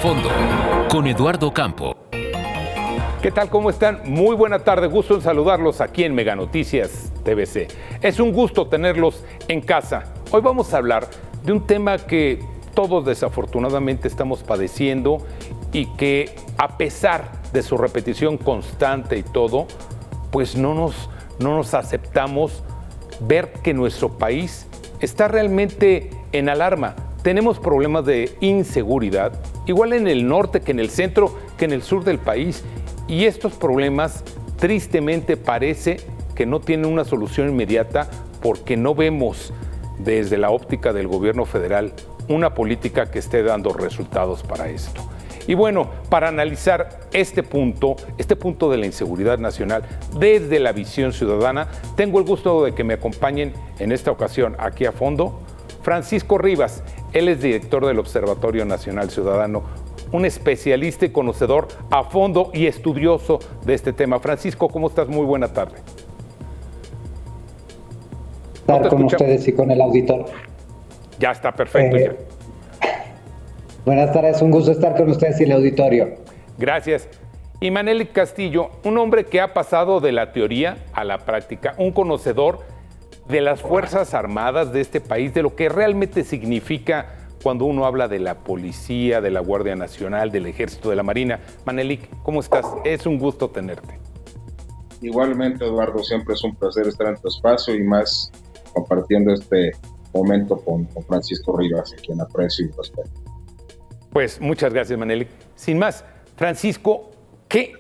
Fondo, con Eduardo Campo. ¿Qué tal? ¿Cómo están? Muy buena tarde. Gusto en saludarlos aquí en Mega Noticias TVC. Es un gusto tenerlos en casa. Hoy vamos a hablar de un tema que todos desafortunadamente estamos padeciendo y que, a pesar de su repetición constante y todo, pues no nos aceptamos ver que nuestro país está realmente en alarma. Tenemos problemas de inseguridad, igual en el norte que en el centro, que en el sur del país. Y estos problemas, tristemente, parece que no tienen una solución inmediata porque no vemos desde la óptica del gobierno federal una política que esté dando resultados para esto. Y bueno, para analizar este punto de la inseguridad nacional desde la visión ciudadana, tengo el gusto de que me acompañen en esta ocasión aquí a fondo Francisco Rivas. Él es director del Observatorio Nacional Ciudadano, un especialista y conocedor a fondo y estudioso de este tema. Francisco, ¿cómo estás? Muy buena tarde. Estar con ustedes y con el auditor. Ya está, perfecto. Ya. Buenas tardes, un gusto estar con ustedes y el auditorio. Gracias. Y Manelik Castillo, un hombre que ha pasado de la teoría a la práctica, un conocedor de las Fuerzas Armadas de este país, de lo que realmente significa cuando uno habla de la policía, de la Guardia Nacional, del Ejército, de la Marina. Manelik, ¿cómo estás? Es un gusto tenerte. Igualmente, Eduardo, siempre es un placer estar en tu espacio y más compartiendo este momento con Francisco Rivas, a quien aprecio y respeto. Pues muchas gracias, Manelik. Sin más, Francisco, ¿qué?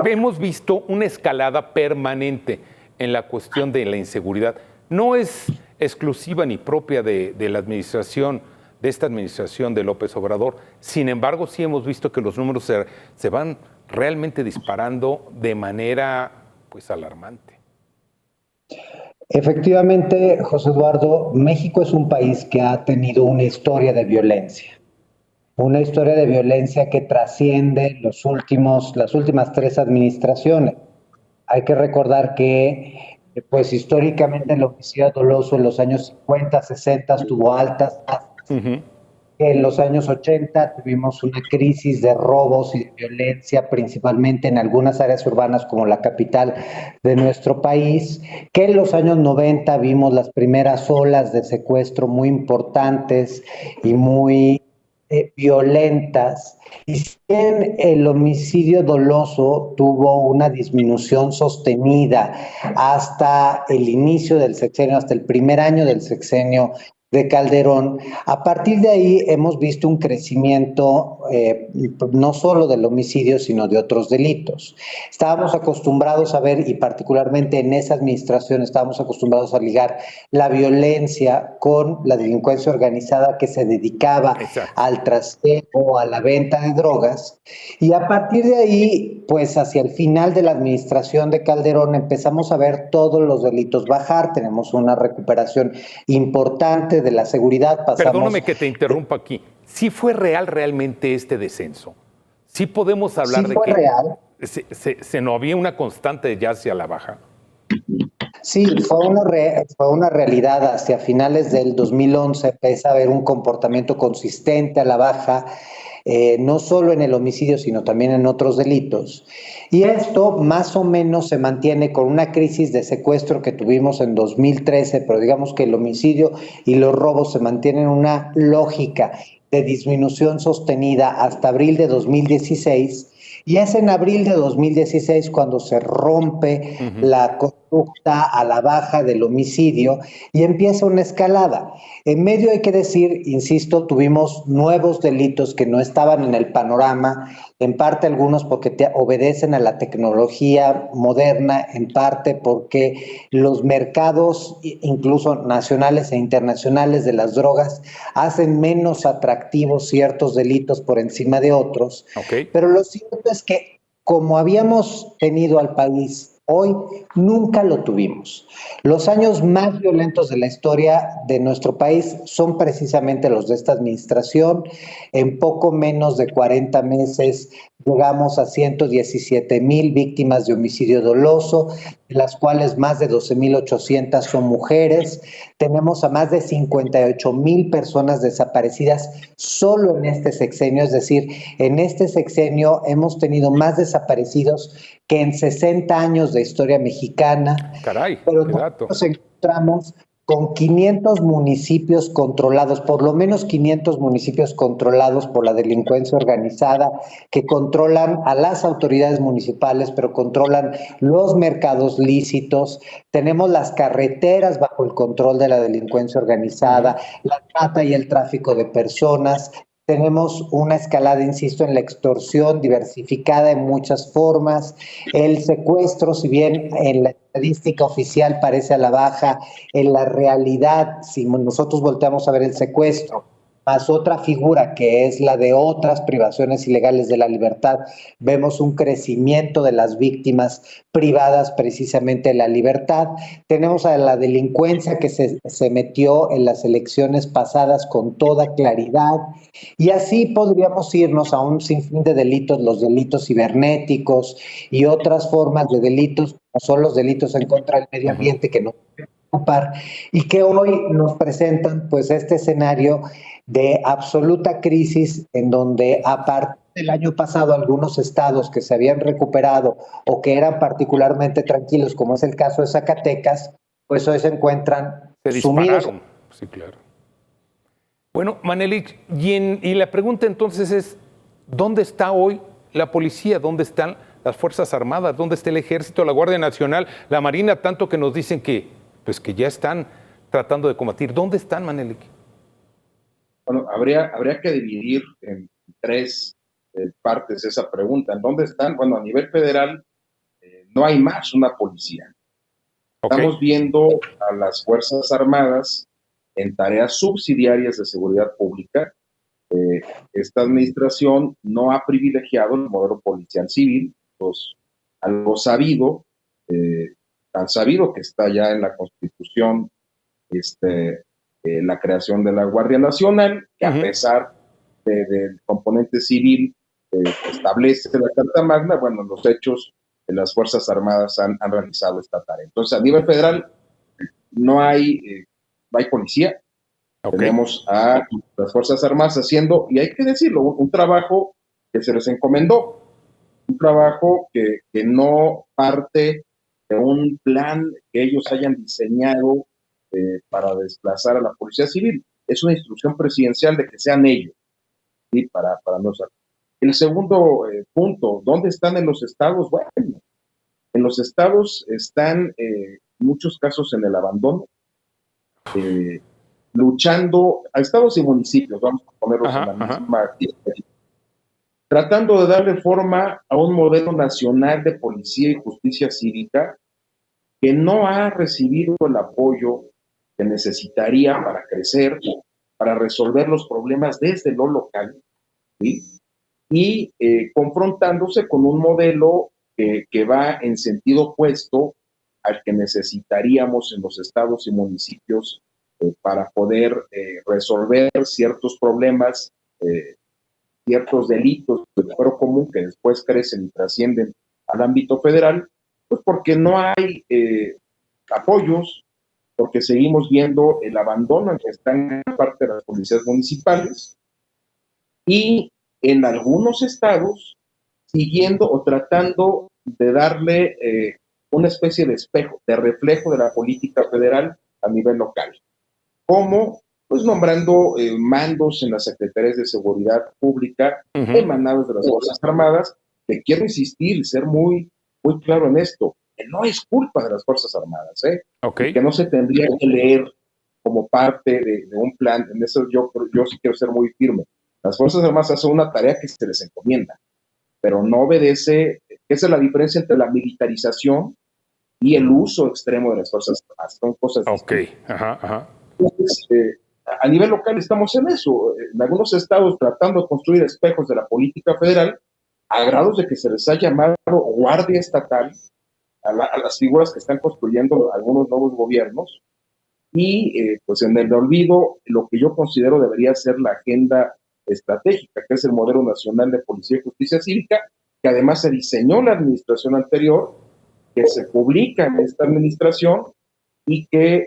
Hemos visto una escalada permanente en la cuestión de la inseguridad. No es exclusiva ni propia de la administración, de esta administración de López Obrador. Sin embargo, sí hemos visto que los números se van realmente disparando de manera, pues, alarmante. Efectivamente, José Eduardo, México es un país que ha tenido una historia de violencia. Una historia de violencia que trasciende las últimas 3 administraciones. Hay que recordar que, pues, históricamente el homicidio doloso en los años 50, 60 tuvo altas tasas. En los años 80 tuvimos una crisis de robos y de violencia, principalmente en algunas áreas urbanas como la capital de nuestro país, que en los años 90 vimos las primeras olas de secuestro muy importantes y muy violentas, y si bien el homicidio doloso tuvo una disminución sostenida hasta el inicio del sexenio, hasta el primer año del sexenio de Calderón, a partir de ahí hemos visto un crecimiento no solo del homicidio, sino de otros delitos. Estábamos acostumbrados a ver, y particularmente en esa administración, estábamos acostumbrados a ligar la violencia con la delincuencia organizada que se dedicaba al trasiego, a la venta de drogas, y a partir de ahí, pues hacia el final de la administración de Calderón empezamos a ver todos los delitos bajar, tenemos una recuperación importante de la seguridad. Perdóname que te interrumpa aquí. ¿Sí fue real realmente este descenso? ¿Sí podemos hablar de que real. Se no había una constante ya hacia la baja? Sí, fue una realidad. Hacia finales del 2011 empieza a haber un comportamiento consistente a la baja, no solo en el homicidio, sino también en otros delitos. Y esto más o menos se mantiene con una crisis de secuestro que tuvimos en 2013, pero digamos que el homicidio y los robos se mantienen en una lógica de disminución sostenida hasta abril de 2016. Y es en abril de 2016 cuando se rompe la conducta a la baja del homicidio y empieza una escalada. En medio hay que decir, insisto, tuvimos nuevos delitos que no estaban en el panorama, en parte algunos porque obedecen a la tecnología moderna, en parte porque los mercados, incluso nacionales e internacionales de las drogas, hacen menos atractivos ciertos delitos por encima de otros. Pero lo cierto es que, como habíamos tenido al país hoy, nunca lo tuvimos. Los años más violentos de la historia de nuestro país son precisamente los de esta administración. En poco menos de 40 meses llegamos a 117,000 víctimas de homicidio doloso, de las cuales más de 12,800 son mujeres. Tenemos a más de 58,000 personas desaparecidas solo en este sexenio, es decir, en este sexenio hemos tenido más desaparecidos que en 60 años de historia mexicana. Caray, pero qué dato. nos encontramos con 500 municipios controlados, por lo menos 500 municipios controlados por la delincuencia organizada, que controlan a las autoridades municipales, pero controlan los mercados lícitos. Tenemos las carreteras bajo el control de la delincuencia organizada, la trata y el tráfico de personas. Tenemos una escalada, insisto, en la extorsión diversificada en muchas formas. El secuestro, si bien en la estadística oficial parece a la baja, en la realidad, si nosotros volteamos a ver el secuestro, más otra figura que es la de otras privaciones ilegales de la libertad, vemos un crecimiento de las víctimas privadas precisamente de la libertad. Tenemos a la delincuencia que se metió en las elecciones pasadas con toda claridad, y así podríamos irnos a un sinfín de delitos, los delitos cibernéticos y otras formas de delitos, como son los delitos en contra del medio ambiente que nos preocupan y que hoy nos presentan pues este escenario de absoluta crisis en donde a partir del año pasado algunos estados que se habían recuperado o que eran particularmente tranquilos, como es el caso de Zacatecas, pues hoy se encuentran sumidos. Sí, claro. Bueno, Manelik, y la pregunta entonces es, ¿dónde está hoy la policía? ¿Dónde están las Fuerzas Armadas? ¿Dónde está el Ejército, la Guardia Nacional, la Marina? Tanto que nos dicen que ya están tratando de combatir. ¿Dónde están, Manelik? Bueno, habría que dividir en tres partes esa pregunta. ¿En dónde están? Bueno, a nivel federal no hay más una policía. Estamos viendo a las Fuerzas Armadas en tareas subsidiarias de seguridad pública. Esta administración no ha privilegiado el modelo policial civil, pues, algo sabido, tan sabido que está ya en la Constitución la creación de la Guardia Nacional, que a pesar del componente civil que establece la Carta Magna, bueno, los hechos de las Fuerzas Armadas han realizado esta tarea. Entonces, a nivel federal no hay policía. Tenemos a las Fuerzas Armadas haciendo, y hay que decirlo, un trabajo que se les encomendó, un trabajo que no parte de un plan que ellos hayan diseñado para desplazar a la Policía Civil. Es una instrucción presidencial de que sean ellos, ¿sí? para no saber. El segundo punto, ¿dónde están en los estados? Bueno, en los estados están muchos casos en el abandono, luchando a estados y municipios, vamos a ponerlos en la misma, tratando de darle forma a un modelo nacional de policía y justicia cívica que no ha recibido el apoyo que necesitaría para crecer, para resolver los problemas desde lo local, ¿sí? Y confrontándose con un modelo que va en sentido opuesto al que necesitaríamos en los estados y municipios para poder resolver ciertos problemas, ciertos delitos de fuero común que después crecen y trascienden al ámbito federal, pues porque no hay apoyos, porque seguimos viendo el abandono en que están parte de las policías municipales y en algunos estados siguiendo o tratando de darle una especie de espejo, de reflejo de la política federal a nivel local, como pues nombrando mandos en las secretarías de seguridad pública emanados de las Fuerzas Armadas, que quiero insistir y ser muy, muy claro en esto, que no es culpa de las Fuerzas Armadas, que no se tendría que leer como parte de un plan. En eso yo sí quiero ser muy firme. Las Fuerzas Armadas hacen una tarea que se les encomienda, pero no obedece. Esa es la diferencia entre la militarización y el uso extremo de las Fuerzas Armadas. Son cosas distintas. Entonces, a nivel local estamos en eso. En algunos estados tratando de construir espejos de la política federal, a grados de que se les ha llamado guardia estatal a las figuras que están construyendo algunos nuevos gobiernos, y pues en el olvido lo que yo considero debería ser la agenda estratégica, que es el modelo nacional de policía y justicia cívica, que además se diseñó en la administración anterior, que se publica en esta administración y que,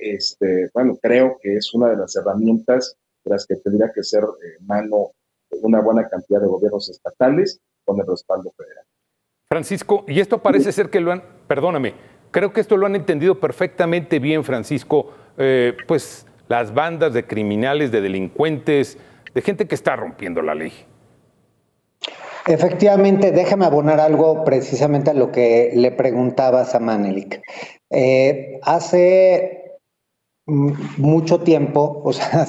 bueno, creo que es una de las herramientas de las que tendría que ser mano de una buena cantidad de gobiernos estatales con el respaldo federal. Francisco, y esto parece ser que perdóname, creo que esto lo han entendido perfectamente bien, Francisco, pues las bandas de criminales, de delincuentes, de gente que está rompiendo la ley. Efectivamente, déjame abonar algo precisamente a lo que le preguntabas a Manelik. Hace mucho tiempo, o sea,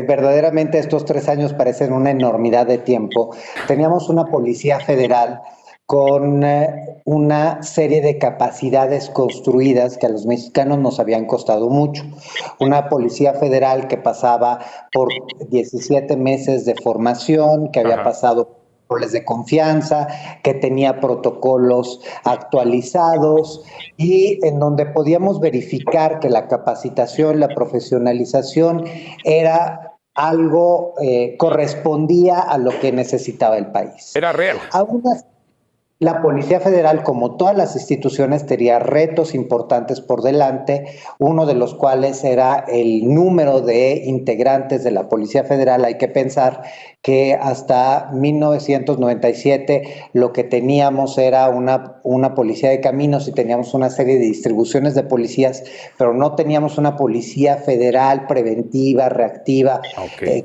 verdaderamente estos 3 años parecen una enormidad de tiempo, teníamos una policía federal con una serie de capacidades construidas que a los mexicanos nos habían costado mucho. Una policía federal que pasaba por 17 meses de formación, que había pasado roles de confianza, que tenía protocolos actualizados y en donde podíamos verificar que la capacitación, la profesionalización era algo, correspondía a lo que necesitaba el país. Era real. Aún así, la Policía Federal, como todas las instituciones, tenía retos importantes por delante, uno de los cuales era el número de integrantes de la Policía Federal. Hay que pensar que hasta 1997 lo que teníamos era una policía de caminos y teníamos una serie de distribuciones de policías, pero no teníamos una policía federal preventiva, reactiva,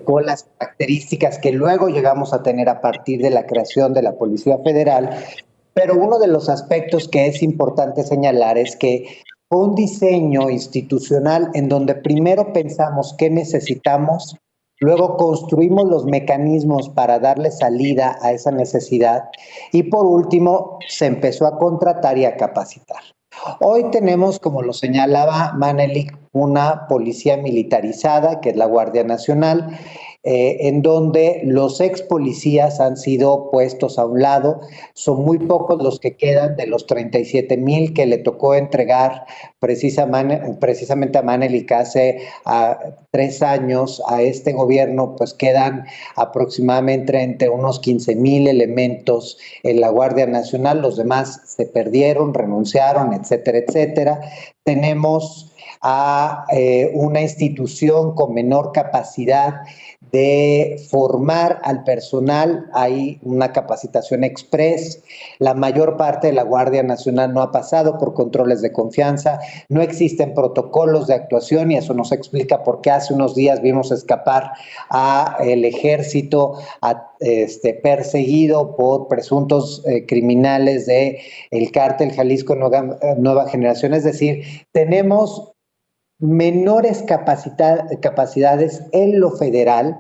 con las características que luego llegamos a tener a partir de la creación de la Policía Federal. Pero uno de los aspectos que es importante señalar es que fue un diseño institucional en donde primero pensamos qué necesitamos, luego construimos los mecanismos para darle salida a esa necesidad y por último se empezó a contratar y a capacitar. Hoy tenemos, como lo señalaba Manelik, una policía militarizada, que es la Guardia Nacional, en donde los ex policías han sido puestos a un lado. Son muy pocos los que quedan de los 37,000 que le tocó entregar precisamente a Manelik hace 3 años a este gobierno, pues quedan aproximadamente entre unos 15,000 elementos en la Guardia Nacional. Los demás se perdieron, renunciaron, etcétera, etcétera. Tenemos a una institución con menor capacidad de formar al personal. Hay una capacitación express. La mayor parte de la Guardia Nacional no ha pasado por controles de confianza. No existen protocolos de actuación y eso nos explica por qué hace unos días vimos escapar al ejército perseguido por presuntos criminales del Cártel Jalisco Nueva Generación. Es decir, tenemos menores capacidades en lo federal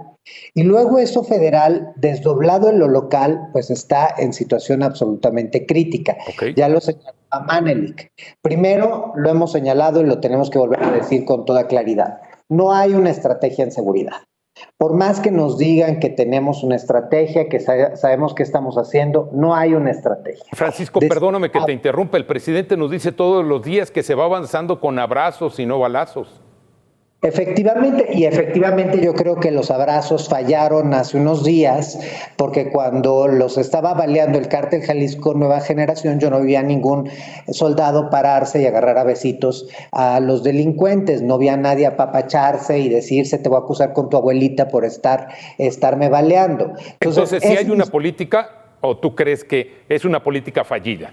y luego eso federal desdoblado en lo local pues está en situación absolutamente crítica. Ya lo señaló Manelik. Primero lo hemos señalado y lo tenemos que volver a decir con toda claridad. No hay una estrategia en seguridad. Por más que nos digan que tenemos una estrategia, que sabemos qué estamos haciendo, no hay una estrategia. Francisco, perdóname que te interrumpa. El presidente nos dice todos los días que se va avanzando con abrazos y no balazos. Efectivamente yo creo que los abrazos fallaron hace unos días, porque cuando los estaba baleando el Cártel Jalisco Nueva Generación, yo no vi a ningún soldado pararse y agarrar a besitos a los delincuentes, no vi a nadie apapacharse y decirse te voy a acusar con tu abuelita por estarme baleando. Entonces, ¿sí hay una política o tú crees que es una política fallida?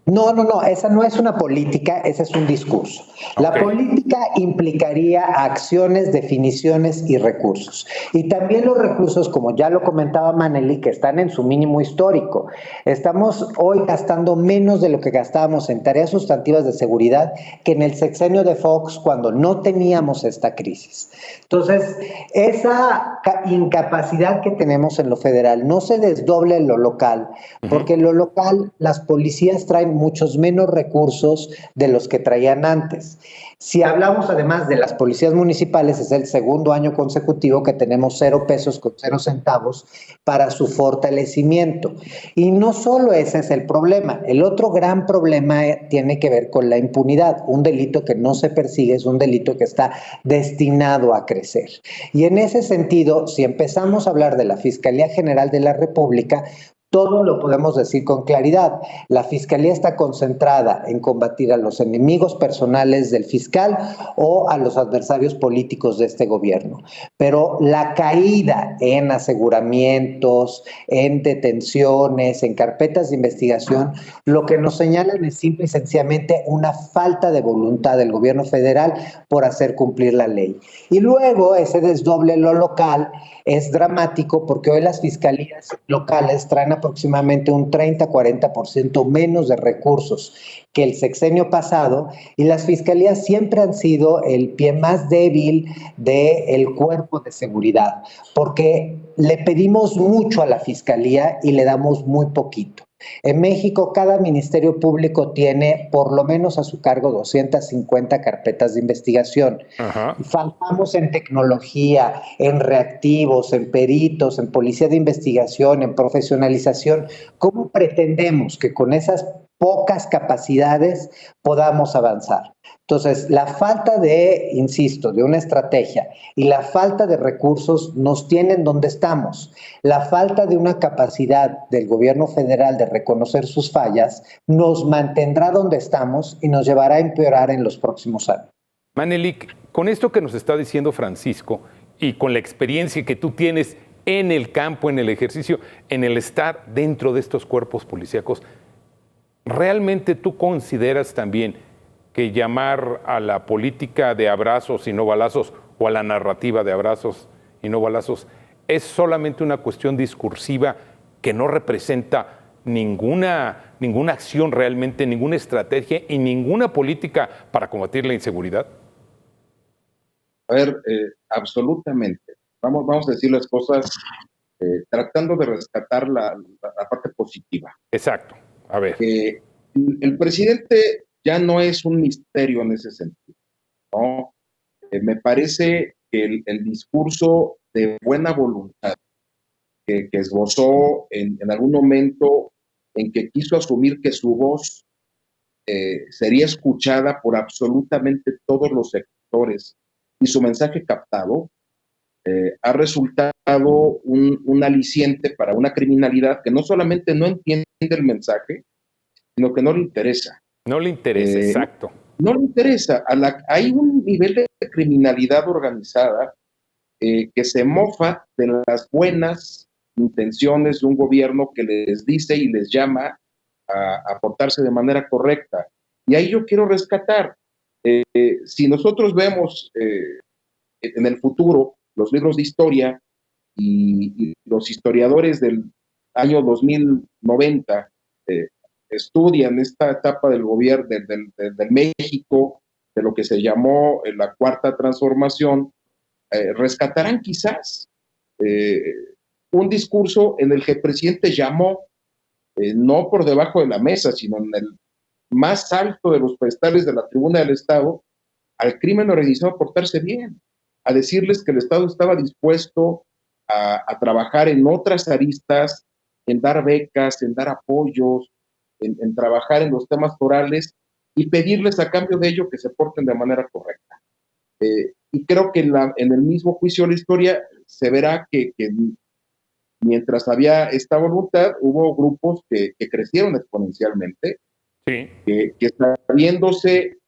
No, esa no es una política, ese es un discurso. La política implicaría acciones, definiciones y recursos. Y también los recursos, como ya lo comentaba Manelik, que están en su mínimo histórico. Estamos hoy gastando menos de lo que gastábamos en tareas sustantivas de seguridad que en el sexenio de Fox cuando no teníamos esta crisis. Entonces, esa incapacidad que tenemos en lo federal no se desdoble en lo local, porque en lo local las policías traen muchos menos recursos de los que traían antes. Si hablamos además de las policías municipales, es el segundo año consecutivo que tenemos 0 pesos con 0 centavos para su fortalecimiento. Y no solo ese es el problema. El otro gran problema tiene que ver con la impunidad. Un delito que no se persigue es un delito que está destinado a crecer. Y en ese sentido, si empezamos a hablar de la Fiscalía General de la República, todo lo podemos decir con claridad. La Fiscalía está concentrada en combatir a los enemigos personales del fiscal o a los adversarios políticos de este gobierno. Pero la caída en aseguramientos, en detenciones, en carpetas de investigación, lo que nos señalan es simple y sencillamente una falta de voluntad del gobierno federal por hacer cumplir la ley. Y luego ese desdoble en lo local es dramático porque hoy las fiscalías locales traen aproximadamente un 30-40% menos de recursos que el sexenio pasado, y las fiscalías siempre han sido el pie más débil del cuerpo de seguridad, porque le pedimos mucho a la fiscalía y le damos muy poquito. En México, cada ministerio público tiene por lo menos a su cargo 250 carpetas de investigación. Ajá. Faltamos en tecnología, en reactivos, en peritos, en policía de investigación, en profesionalización. ¿Cómo pretendemos que con esas pocas capacidades podamos avanzar? Entonces, la falta de, insisto, de una estrategia y la falta de recursos nos tienen donde estamos. La falta de una capacidad del gobierno federal de reconocer sus fallas nos mantendrá donde estamos y nos llevará a empeorar en los próximos años. Manelik, con esto que nos está diciendo Francisco y con la experiencia que tú tienes en el campo, en el ejercicio, en el estar dentro de estos cuerpos policíacos, ¿realmente tú consideras también que llamar a la política de abrazos y no balazos o a la narrativa de abrazos y no balazos es solamente una cuestión discursiva que no representa ninguna acción realmente, ninguna estrategia y ninguna política para combatir la inseguridad? A ver, absolutamente. Vamos a decir las cosas tratando de rescatar la parte positiva. Exacto. A ver. El presidente ya no es un misterio en ese sentido, ¿no? Me parece que el discurso de buena voluntad que esbozó en algún momento en que quiso asumir que su voz sería escuchada por absolutamente todos los sectores y su mensaje captado, ha resultado un aliciente para una criminalidad que no solamente no entiende el mensaje, sino que no le interesa. No le interesa, exacto. No le interesa. Hay un nivel de criminalidad organizada que se mofa de las buenas intenciones de un gobierno que les dice y les llama a portarse de manera correcta. Y ahí yo quiero rescatar, si nosotros vemos en el futuro los libros de historia y los historiadores del año 2090 estudian esta etapa del gobierno del México, de lo que se llamó la Cuarta Transformación, rescatarán quizás un discurso en el que el presidente llamó, no por debajo de la mesa, sino en el más alto de los pedestales de la tribuna del Estado, al crimen organizado a portarse bien, a decirles que el Estado estaba dispuesto a trabajar en otras aristas, en dar becas, en dar apoyos, en trabajar en los temas forales y pedirles a cambio de ello que se porten de manera correcta. Y creo que en el mismo juicio de la historia se verá que mientras había esta voluntad, hubo grupos que crecieron exponencialmente, Sí. que sabiéndose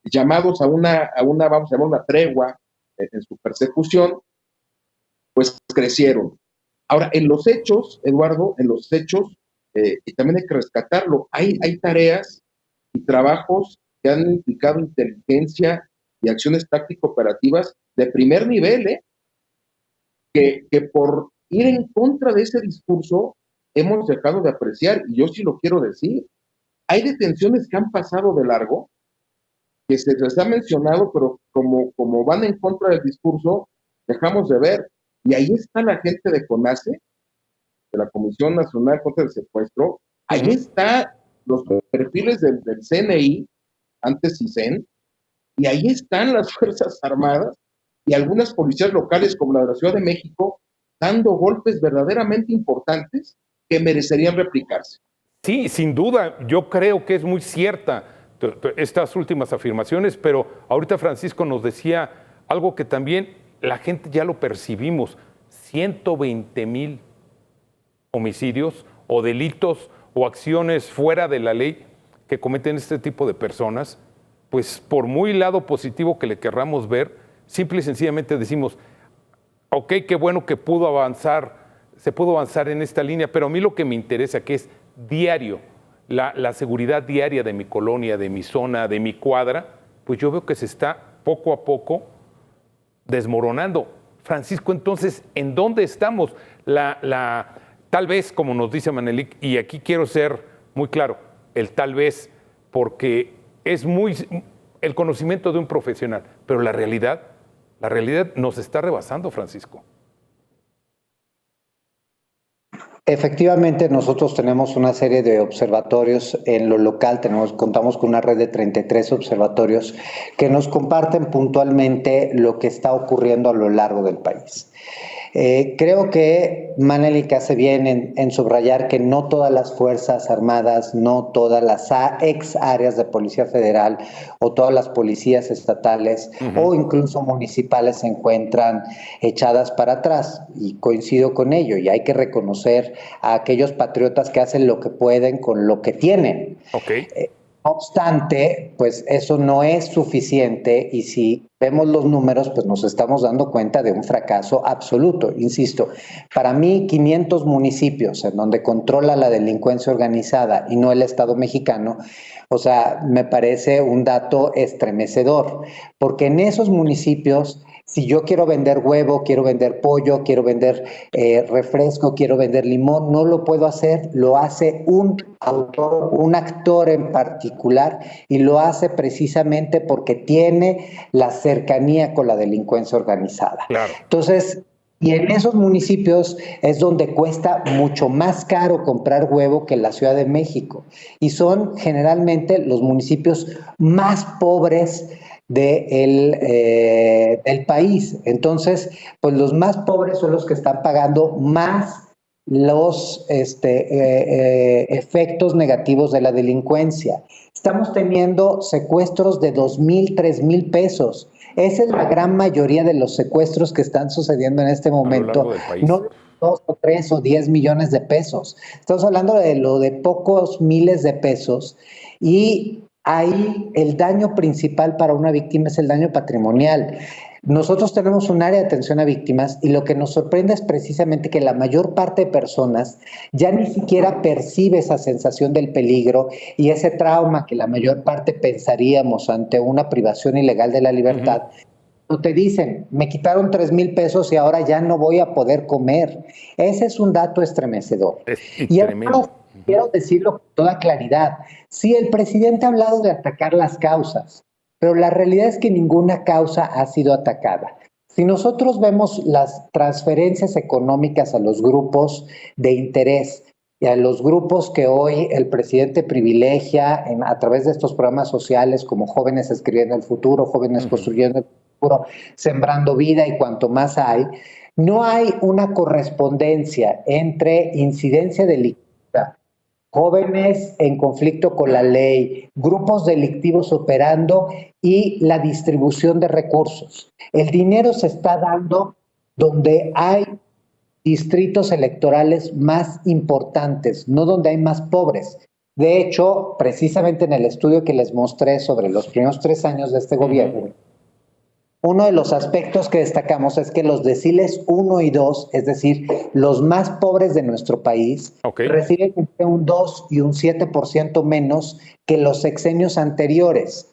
llamados a una, vamos a llamar una tregua en su persecución, pues crecieron. Ahora, en los hechos, Eduardo, y también hay que rescatarlo, hay tareas y trabajos que han implicado inteligencia y acciones táctico-operativas de primer nivel, que por ir en contra de ese discurso hemos dejado de apreciar, y yo sí lo quiero decir. Hay detenciones que han pasado de largo, que se les ha mencionado, pero como van en contra del discurso, dejamos de ver. Y ahí está la gente de CONACE, de la Comisión Nacional contra el Secuestro, ahí están los perfiles del CNI, antes CISEN, y ahí están las Fuerzas Armadas y algunas policías locales como la de la Ciudad de México, dando golpes verdaderamente importantes que merecerían replicarse. Sí, sin duda, yo creo que es muy cierta estas últimas afirmaciones, pero ahorita Francisco nos decía algo que también la gente ya lo percibimos, 120,000 homicidios o delitos o acciones fuera de la ley que cometen este tipo de personas, pues por muy lado positivo que le querramos ver, simple y sencillamente decimos, ok, qué bueno que se pudo avanzar en esta línea, pero a mí lo que me interesa, que es diario, la seguridad diaria de mi colonia, de mi zona, de mi cuadra, pues yo veo que se está poco a poco desmoronando. Francisco, entonces, ¿en dónde estamos? Tal vez, como nos dice Manelik, y aquí quiero ser muy claro, el tal vez, porque es el conocimiento de un profesional, pero la realidad nos está rebasando, Francisco. Efectivamente, nosotros tenemos una serie de observatorios en lo local, contamos con una red de 33 observatorios que nos comparten puntualmente lo que está ocurriendo a lo largo del país. Creo que Manelik hace bien en subrayar que no todas las Fuerzas Armadas, no todas las ex áreas de Policía Federal o todas las policías estatales o incluso municipales se encuentran echadas para atrás, y coincido con ello, y hay que reconocer a aquellos patriotas que hacen lo que pueden con lo que tienen. Okay. No obstante, pues eso no es suficiente, y si vemos los números, pues nos estamos dando cuenta de un fracaso absoluto. Insisto, para mí 500 municipios en donde controla la delincuencia organizada y no el Estado mexicano, o sea, me parece un dato estremecedor, porque en esos municipios, si yo quiero vender huevo, quiero vender pollo, quiero vender refresco, quiero vender limón, no lo puedo hacer, lo hace un actor en particular, y lo hace precisamente porque tiene la cercanía con la delincuencia organizada. Claro. Entonces, y en esos municipios es donde cuesta mucho más caro comprar huevo que en la Ciudad de México, y son generalmente los municipios más pobres del país. Entonces, pues los más pobres son los que están pagando más los efectos negativos de la delincuencia. Estamos teniendo secuestros de 2,000, 3,000 pesos. Esa es la gran mayoría de los secuestros que están sucediendo en este momento. No 2 o 3 o 10 millones de pesos. Estamos hablando de pocos miles de pesos, y ahí el daño principal para una víctima es el daño patrimonial. Nosotros tenemos un área de atención a víctimas, y lo que nos sorprende es precisamente que la mayor parte de personas ya ni siquiera percibe esa sensación del peligro y ese trauma que la mayor parte pensaríamos ante una privación ilegal de la libertad. No te dicen, me quitaron 3,000 pesos y ahora ya no voy a poder comer. Ese es un dato estremecedor. Y además, quiero decirlo con toda claridad, sí, el presidente ha hablado de atacar las causas, pero la realidad es que ninguna causa ha sido atacada. Si nosotros vemos las transferencias económicas a los grupos de interés y a los grupos que hoy el presidente privilegia a través de estos programas sociales como Jóvenes Escribiendo el Futuro, Jóvenes Construyendo el Futuro, Sembrando Vida y cuanto más hay, no hay una correspondencia entre incidencia delictiva, jóvenes en conflicto con la ley, grupos delictivos operando y la distribución de recursos. El dinero se está dando donde hay distritos electorales más importantes, no donde hay más pobres. De hecho, precisamente en el estudio que les mostré sobre los primeros 3 años de este gobierno, uno de los aspectos que destacamos es que los deciles 1 y 2, es decir, los más pobres de nuestro país, reciben entre un 2 y un 7% menos que los sexenios anteriores.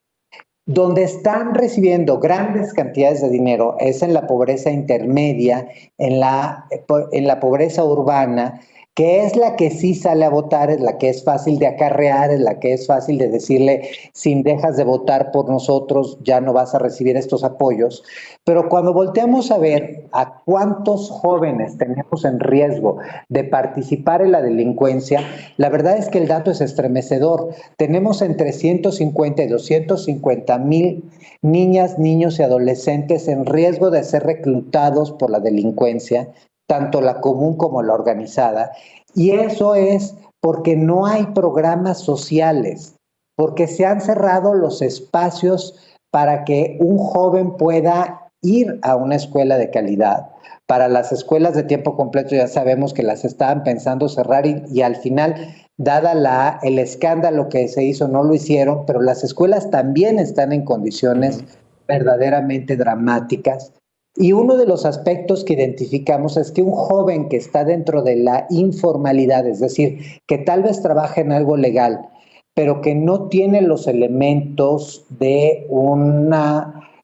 Donde están recibiendo grandes cantidades de dinero es en la pobreza intermedia, en la pobreza urbana, que es la que sí sale a votar, es la que es fácil de acarrear, es la que es fácil de decirle, si dejas de votar por nosotros, ya no vas a recibir estos apoyos. Pero cuando volteamos a ver a cuántos jóvenes tenemos en riesgo de participar en la delincuencia, la verdad es que el dato es estremecedor. Tenemos entre 150 y 250 mil niñas, niños y adolescentes en riesgo de ser reclutados por la delincuencia, tanto la común como la organizada, y eso es porque no hay programas sociales, porque se han cerrado los espacios para que un joven pueda ir a una escuela de calidad. Para las escuelas de tiempo completo ya sabemos que las estaban pensando cerrar y al final, dada el escándalo que se hizo, no lo hicieron, pero las escuelas también están en condiciones verdaderamente dramáticas. Y uno de los aspectos que identificamos es que un joven que está dentro de la informalidad, es decir, que tal vez trabaja en algo legal, pero que no tiene los elementos de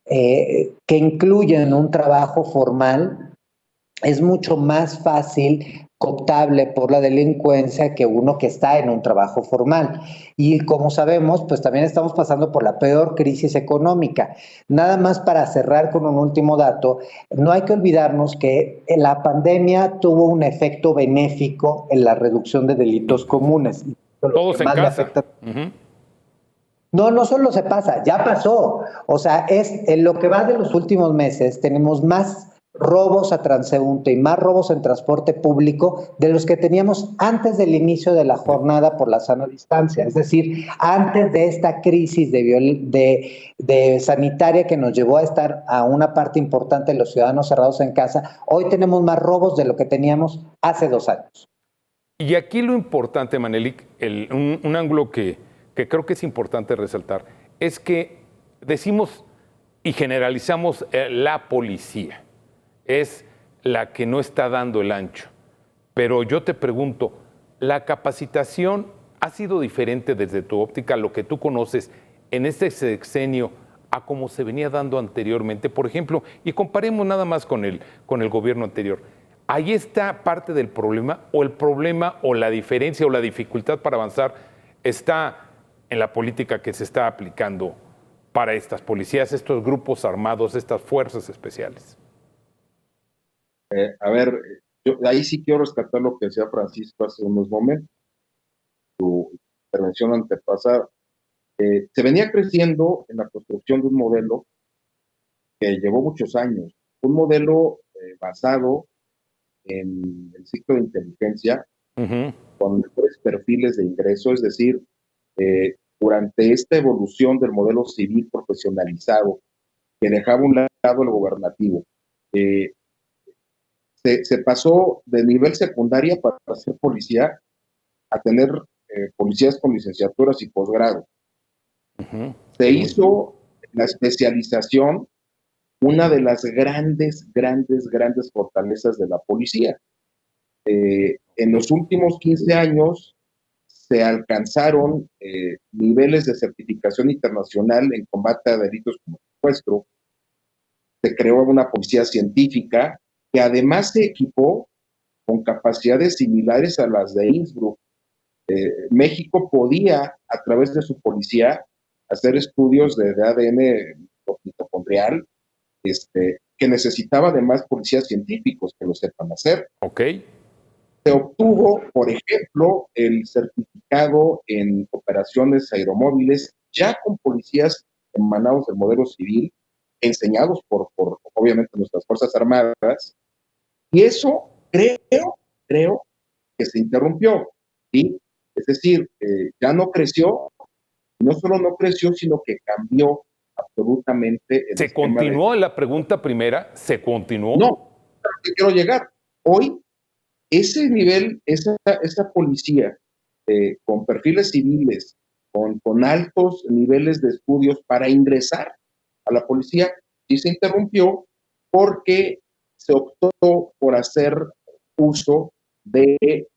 que incluyen un trabajo formal, es mucho más fácil cooptable por la delincuencia que uno que está en un trabajo formal. Y como sabemos, pues también estamos pasando por la peor crisis económica. Nada más para cerrar con un último dato, no hay que olvidarnos que la pandemia tuvo un efecto benéfico en la reducción de delitos comunes. Todos en casa. No, no solo se pasa, ya pasó. O sea, en lo que va de los últimos meses, tenemos más robos a transeúnte y más robos en transporte público de los que teníamos antes del inicio de la jornada por la sana distancia. Es decir, antes de esta crisis de sanitaria que nos llevó a estar a una parte importante de los ciudadanos cerrados en casa, hoy tenemos más robos de lo que teníamos hace 2 años. Y aquí lo importante, Manelik, un ángulo que creo que es importante resaltar, es que decimos y generalizamos la policía. Es la que no está dando el ancho. Pero yo te pregunto, ¿la capacitación ha sido diferente desde tu óptica, lo que tú conoces en este sexenio, a cómo se venía dando anteriormente? Por ejemplo, y comparemos nada más con el gobierno anterior. ¿Ahí está parte del problema o la diferencia o la dificultad para avanzar está en la política que se está aplicando para estas policías, estos grupos armados, estas fuerzas especiales? A ver, yo ahí sí quiero rescatar lo que decía Francisco hace unos momentos, su intervención antepasada. Se venía creciendo en la construcción de un modelo que llevó muchos años, un modelo basado en el ciclo de inteligencia, con mejores perfiles de ingreso, es decir, durante esta evolución del modelo civil profesionalizado, que dejaba a un lado el gubernativo, se pasó de nivel secundaria para ser policía a tener policías con licenciaturas y posgrado. Se hizo la especialización una de las grandes fortalezas de la policía. En los últimos 15 años se alcanzaron niveles de certificación internacional en combate a delitos como secuestro. Se creó una policía científica que además se equipó con capacidades similares a las de Innsbruck. México podía, a través de su policía, hacer estudios de ADN mitocondrial, que necesitaba además policías científicos que lo sepan hacer. Okay. Se obtuvo, por ejemplo, el certificado en operaciones aeromóviles, ya con policías emanados del modelo civil, enseñados por obviamente nuestras Fuerzas Armadas, y eso creo que se interrumpió, ¿sí? Es decir, ya no creció, no solo no creció, sino que cambió absolutamente. ¿Se continuó en la pregunta primera? ¿Se continuó? No, ¿qué quiero llegar? Hoy, ese nivel, esa policía con perfiles civiles, con altos niveles de estudios para ingresar a la policía, sí se interrumpió porque se optó por hacer uso de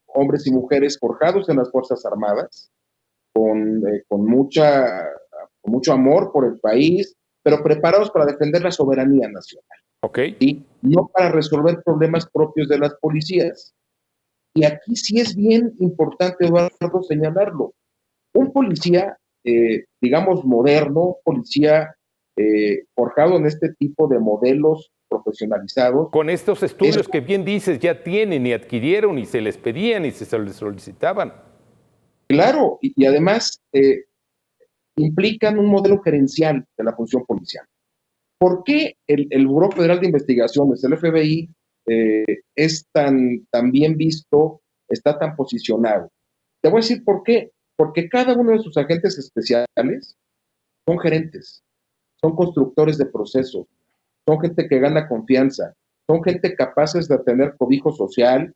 hombres y mujeres forjados en las Fuerzas Armadas, con mucho amor por el país, pero preparados para defender la soberanía nacional. Okay. ¿Sí? No para resolver problemas propios de las policías. Y aquí sí es bien importante, Eduardo, señalarlo. Un policía, digamos, moderno, policía forjado en este tipo de modelos profesionalizados. Con estos estudios que bien dices, ya tienen y adquirieron y se les pedían y se les solicitaban. Claro, y además implican un modelo gerencial de la función policial. ¿Por qué el Buró Federal de Investigaciones, el FBI, es tan bien visto, está tan posicionado? Te voy a decir por qué. Porque cada uno de sus agentes especiales son gerentes, son constructores de procesos, son gente que gana confianza, son gente capaces de tener cobijo social,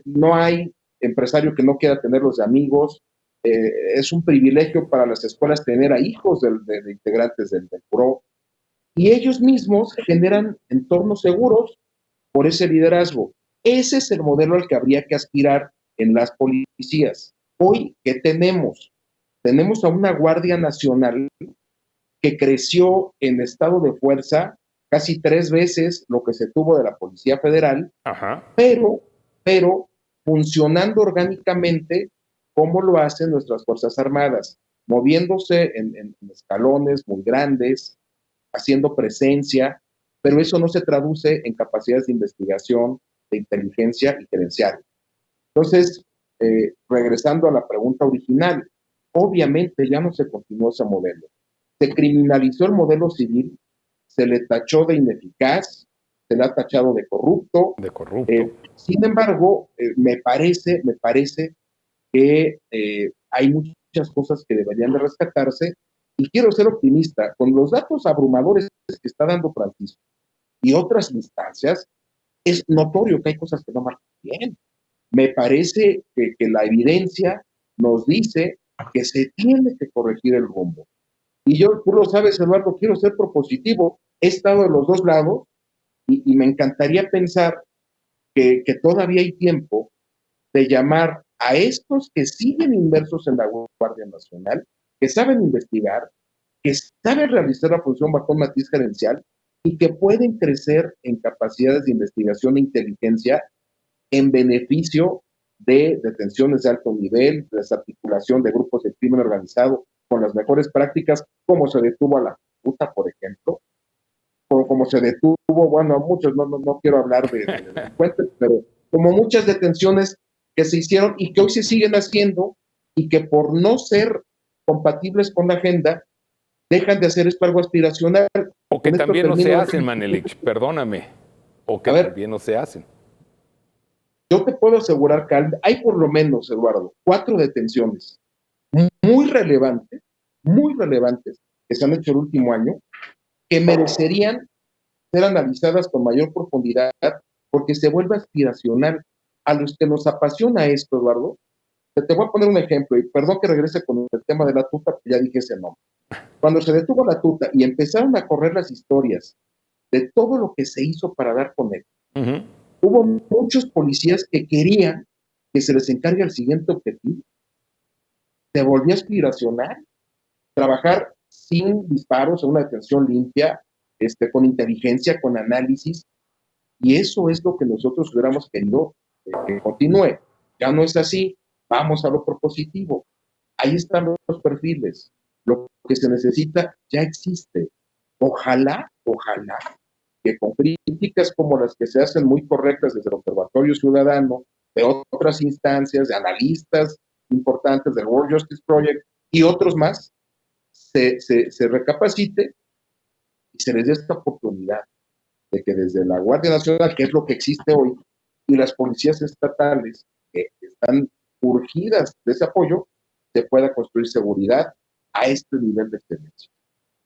no hay empresario que no quiera tenerlos de amigos, es un privilegio para las escuelas tener a hijos de integrantes del PRO, y ellos mismos generan entornos seguros por ese liderazgo. Ese es el modelo al que habría que aspirar en las policías. Hoy, ¿qué tenemos? Tenemos a una Guardia Nacional que creció en estado de fuerza casi 3 veces lo que se tuvo de la Policía Federal, pero funcionando orgánicamente como lo hacen nuestras Fuerzas Armadas, moviéndose en escalones muy grandes, haciendo presencia, pero eso no se traduce en capacidades de investigación, de inteligencia y gerencial. Entonces, regresando a la pregunta original, obviamente ya no se continuó ese modelo. Se criminalizó el modelo civil, se le tachó de ineficaz, se le ha tachado de corrupto. Sin embargo, me parece que hay muchas cosas que deberían de rescatarse, y quiero ser optimista. Con los datos abrumadores que está dando Francisco y otras instancias, es notorio que hay cosas que no marcan bien. Me parece que la evidencia nos dice que se tiene que corregir el rumbo. Y yo, tú lo sabes, Eduardo, quiero ser propositivo. He estado de los dos lados y me encantaría pensar que todavía hay tiempo de llamar a estos que siguen inmersos en la Guardia Nacional, que saben investigar, que saben realizar la función bajo un matiz gerencial y que pueden crecer en capacidades de investigación e inteligencia en beneficio de detenciones de alto nivel, de desarticulación de grupos de crimen organizado con las mejores prácticas, como se detuvo a la puta, por ejemplo, o como se detuvo, bueno, a muchos, no quiero hablar de delincuentes, pero como muchas detenciones que se hicieron y que hoy se siguen haciendo y que por no ser compatibles con la agenda, dejan de hacer esto algo aspiracional. O que también no se hacen, Manelich, perdóname, o que también no se hacen. Yo te puedo asegurar que hay por lo menos, Eduardo, 4 detenciones muy relevantes que se han hecho el último año, que merecerían ser analizadas con mayor profundidad, porque se vuelve aspiracional. A los que nos apasiona esto, Eduardo, te voy a poner un ejemplo, y perdón que regrese con el tema de la tuta, porque ya dije ese nombre. Cuando se detuvo la tuta y empezaron a correr las historias de todo lo que se hizo para dar con él, hubo muchos policías que querían que se les encargue el siguiente objetivo. Se volvió aspiracional, trabajar sin disparos, en una detención limpia, con inteligencia, con análisis, y eso es lo que nosotros hubiéramos querido que continúe. Ya no es así, vamos a lo propositivo. Ahí están los perfiles. Lo que se necesita ya existe. Ojalá que con críticas como las que se hacen muy correctas desde el Observatorio Ciudadano, de otras instancias, de analistas importantes del World Justice Project y otros más, se recapacite y se les dé esta oportunidad de que desde la Guardia Nacional, que es lo que existe hoy, y las policías estatales que están urgidas de ese apoyo, se pueda construir seguridad a este nivel de excelencia.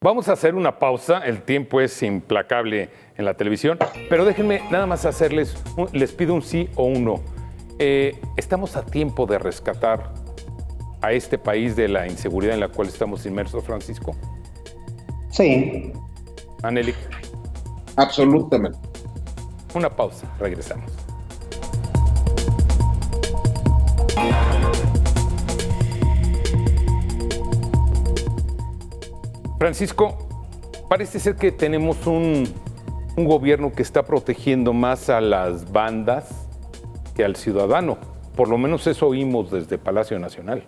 Vamos a hacer una pausa, el tiempo es implacable en la televisión, pero déjenme nada más les pido un sí o un no. ¿Estamos a tiempo de rescatar a este país de la inseguridad en la cual estamos inmersos, Francisco? Sí. Manelich. Absolutamente. Una pausa, regresamos. Francisco, parece ser que tenemos un gobierno que está protegiendo más a las bandas que al ciudadano. Por lo menos eso oímos desde Palacio Nacional.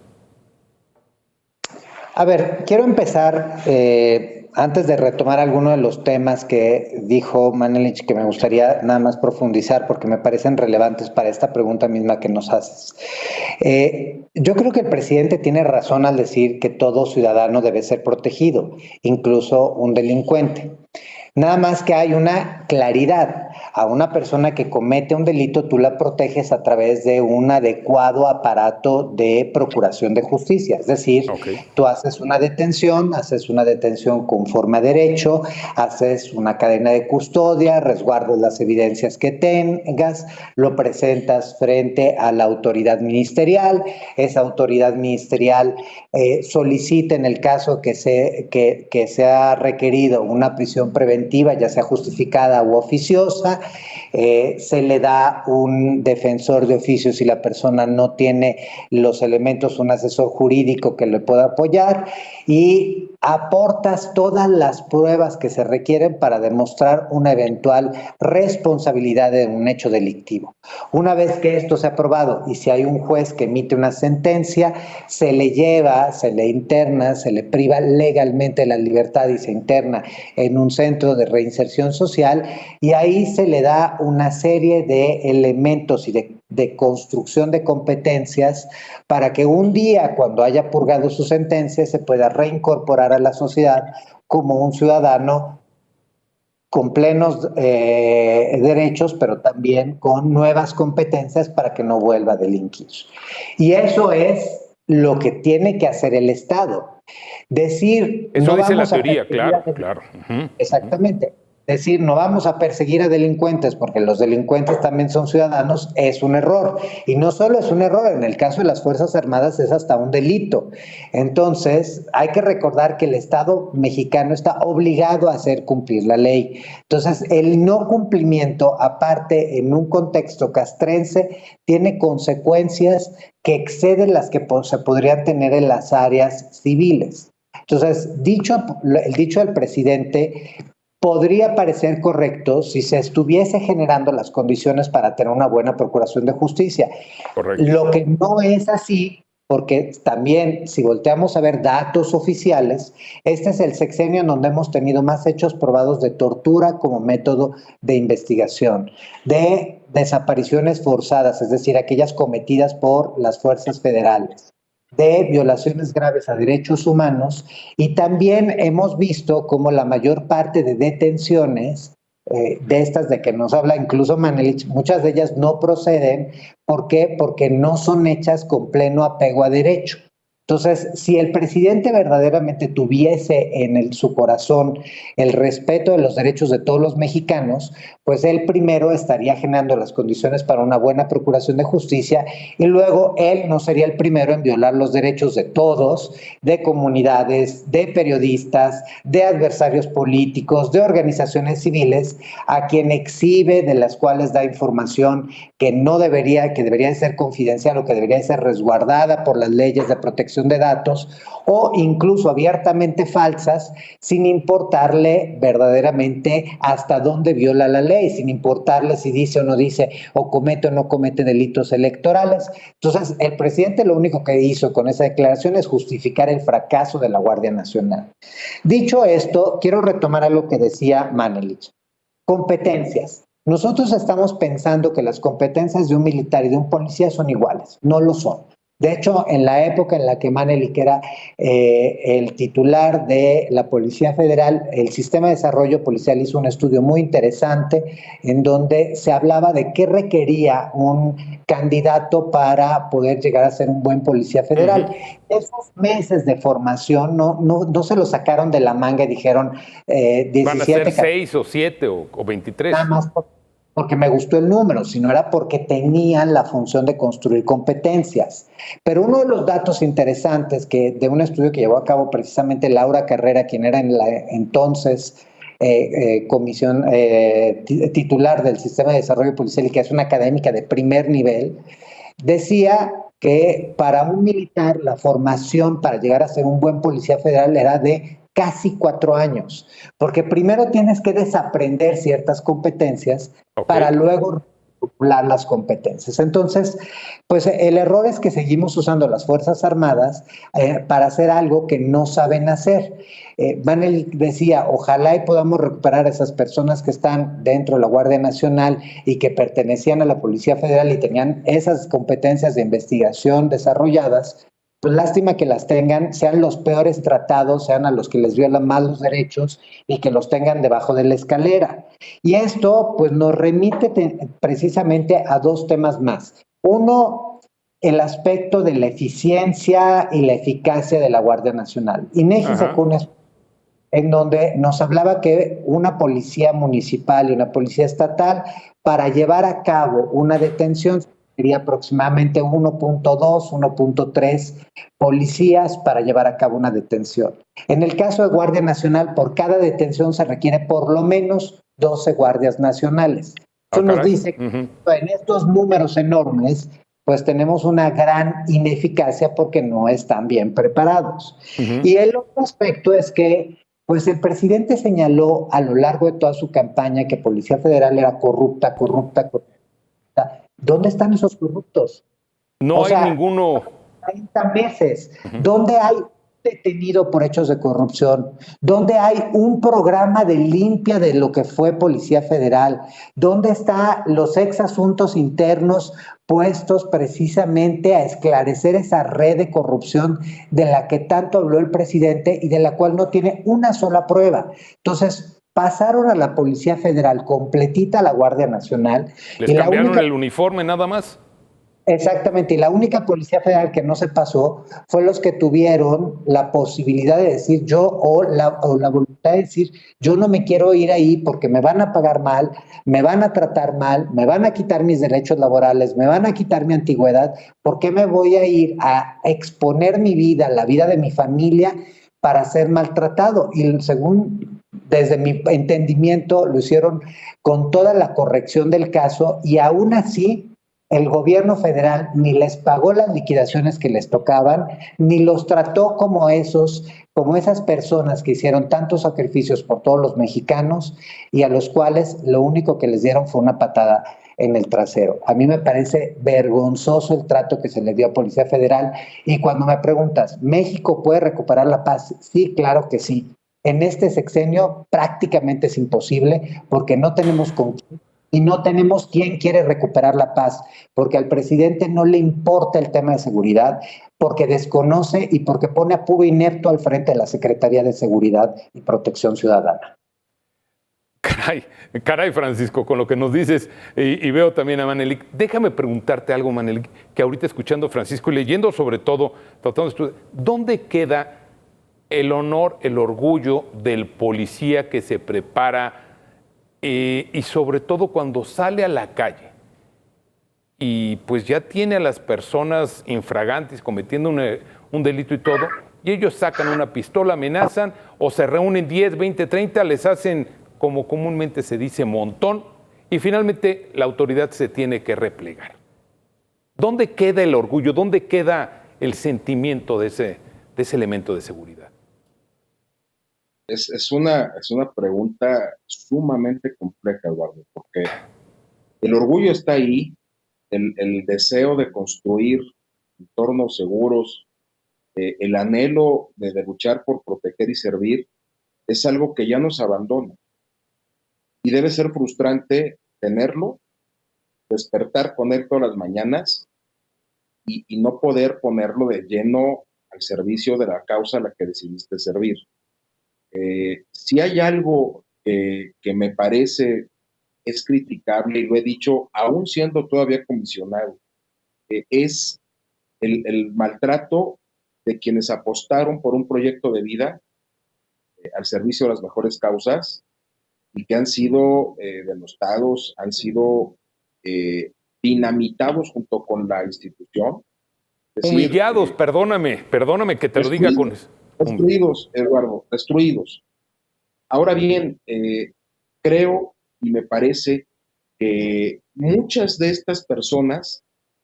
A ver, quiero empezar, antes de retomar alguno de los temas que dijo Manelich, que me gustaría nada más profundizar porque me parecen relevantes para esta pregunta misma que nos haces. Yo creo que el presidente tiene razón al decir que todo ciudadano debe ser protegido, incluso un delincuente. Nada más que hay una claridad. A una persona que comete un delito, tú la proteges a través de un adecuado aparato de procuración de justicia. Es decir, tú haces una detención conforme a derecho, haces una cadena de custodia, resguardas las evidencias que tengas, lo presentas frente a la autoridad ministerial, esa autoridad ministerial solicita en el caso que sea requerido una prisión preventiva, ya sea justificada u oficiosa, se le da un defensor de oficio si la persona no tiene los elementos, un asesor jurídico que le pueda apoyar, y aportas todas las pruebas que se requieren para demostrar una eventual responsabilidad de un hecho delictivo. Una vez que esto se ha aprobado y si hay un juez que emite una sentencia, se le lleva, se le interna, se le priva legalmente la libertad y se interna en un centro de reinserción social, y ahí se le da una serie de elementos y de construcción de competencias para que un día, cuando haya purgado su sentencia, se pueda reincorporar a la sociedad como un ciudadano con plenos derechos, pero también con nuevas competencias para que no vuelva a delinquir. Y eso es lo que tiene que hacer el Estado. Decir... Eso no dice la vamos a teoría, claro. Exactamente. Decir, no vamos a perseguir a delincuentes porque los delincuentes también son ciudadanos, es un error. Y no solo es un error, en el caso de las Fuerzas Armadas es hasta un delito. Entonces, hay que recordar que el Estado mexicano está obligado a hacer cumplir la ley. Entonces, el no cumplimiento, aparte en un contexto castrense, tiene consecuencias que exceden las que se podrían tener en las áreas civiles. Entonces, el dicho del presidente podría parecer correcto si se estuviese generando las condiciones para tener una buena procuración de justicia. Correcto. Lo que no es así, porque también si volteamos a ver datos oficiales, este es el sexenio en donde hemos tenido más hechos probados de tortura como método de investigación, de desapariciones forzadas, es decir, aquellas cometidas por las fuerzas federales, de violaciones graves a derechos humanos, y también hemos visto como la mayor parte de detenciones de estas de que nos habla incluso Manelich, muchas de ellas no proceden. ¿Por qué? Porque no son hechas con pleno apego a derecho. Entonces, si el presidente verdaderamente tuviese en su corazón el respeto de los derechos de todos los mexicanos, pues él primero estaría generando las condiciones para una buena procuración de justicia, y luego él no sería el primero en violar los derechos de todos, de comunidades, de periodistas, de adversarios políticos, de organizaciones civiles, a quien exhibe, de las cuales da información que debería de ser confidencial o que debería de ser resguardada por las leyes de protección de datos, o incluso abiertamente falsas, sin importarle verdaderamente hasta dónde viola la ley, sin importarle si dice o no dice, o comete o no comete delitos electorales. Entonces, el presidente lo único que hizo con esa declaración es justificar el fracaso de la Guardia Nacional. Dicho esto, quiero retomar algo que decía Manelich. Competencias. Nosotros estamos pensando que las competencias de un militar y de un policía son iguales. No lo son. De hecho, en la época en la que Manelich era el titular de la Policía Federal, el Sistema de Desarrollo Policial hizo un estudio muy interesante en donde se hablaba de qué requería un candidato para poder llegar a ser un buen policía federal. Esos meses de formación no se lo sacaron de la manga y dijeron 17... Van a ser 6 o 7 o 23. Nada más porque me gustó el número, sino era porque tenían la función de construir competencias. Pero uno de los datos interesantes de un estudio que llevó a cabo precisamente Laura Carrera, quien era en la entonces comisión titular del Sistema de Desarrollo Policial y que es una académica de primer nivel, decía que para un militar la formación para llegar a ser un buen policía federal era de casi 4 años, porque primero tienes que desaprender ciertas competencias para luego regular las competencias. Entonces, pues el error es que seguimos usando las Fuerzas Armadas para hacer algo que no saben hacer. Manelich decía, ojalá y podamos recuperar a esas personas que están dentro de la Guardia Nacional y que pertenecían a la Policía Federal y tenían esas competencias de investigación desarrolladas, pues lástima que las tengan, sean los peores tratados, sean a los que les violan más los derechos y que los tengan debajo de la escalera. Y esto pues nos remite precisamente a dos temas más. Uno, el aspecto de la eficiencia y la eficacia de la Guardia Nacional. INEGI sacó un estudio en donde nos hablaba que una policía municipal y una policía estatal, para llevar a cabo una detención, sería aproximadamente 1.2, 1.3 policías para llevar a cabo una detención. En el caso de Guardia Nacional, por cada detención se requiere por lo menos 12 guardias nacionales. Eso nos dice que en estos números enormes, pues tenemos una gran ineficacia porque no están bien preparados. Y el otro aspecto es que pues el presidente señaló a lo largo de toda su campaña que Policía Federal era corrupta. ¿Dónde están esos corruptos? No hay ninguno. 30 meses. ¿Dónde hay un detenido por hechos de corrupción? ¿Dónde hay un programa de limpia de lo que fue Policía Federal? ¿Dónde están los ex asuntos internos puestos precisamente a esclarecer esa red de corrupción de la que tanto habló el presidente y de la cual no tiene una sola prueba? Entonces, pasaron a la Policía Federal completita a la Guardia Nacional. Les cambiaron el uniforme nada más. Exactamente, y la única Policía Federal que no se pasó fue los que tuvieron la posibilidad de decir o la voluntad de decir yo no me quiero ir ahí porque me van a pagar mal, me van a tratar mal, me van a quitar mis derechos laborales, me van a quitar mi antigüedad, ¿por qué me voy a ir a exponer mi vida, la vida de mi familia para ser maltratado? Y según desde mi entendimiento lo hicieron con toda la corrección del caso y aún así el gobierno federal ni les pagó las liquidaciones que les tocaban, ni los trató como esas personas que hicieron tantos sacrificios por todos los mexicanos y a los cuales lo único que les dieron fue una patada en el trasero. A mí me parece vergonzoso el trato que se le dio a Policía Federal. Y cuando me preguntas, ¿México puede recuperar la paz? Sí, claro que sí. En este sexenio prácticamente es imposible porque no tenemos con quién. Y no tenemos quién quiere recuperar la paz, porque al presidente no le importa el tema de seguridad, porque desconoce y porque pone a puro inepto al frente de la Secretaría de Seguridad y Protección Ciudadana. Caray, Francisco, con lo que nos dices, y veo también a Manelik. Déjame preguntarte algo, Manelik, que ahorita escuchando a Francisco y leyendo sobre todo, tratando de estudiar, ¿dónde queda el honor, el orgullo del policía que se prepara y sobre todo cuando sale a la calle y pues ya tiene a las personas infragantes cometiendo un delito y todo, y ellos sacan una pistola, amenazan o se reúnen 10, 20, 30, les hacen, como comúnmente se dice, montón, y finalmente la autoridad se tiene que replegar? ¿Dónde queda el orgullo? ¿Dónde queda el sentimiento de ese elemento de seguridad? Es una pregunta sumamente compleja, Eduardo, porque el orgullo está ahí, el deseo de construir entornos seguros, el anhelo de luchar por proteger y servir, es algo que ya nos abandona. Y debe ser frustrante tenerlo, despertar con él todas las mañanas y no poder ponerlo de lleno al servicio de la causa a la que decidiste servir. Si hay algo que me parece es criticable, y lo he dicho, aún siendo todavía comisionado, es el maltrato de quienes apostaron por un proyecto de vida al servicio de las mejores causas y que han sido denostados, han sido dinamitados junto con la institución. Humillados, perdóname que te lo diga con eso. Destruidos, Eduardo, destruidos. Ahora bien, creo y me parece que muchas de estas personas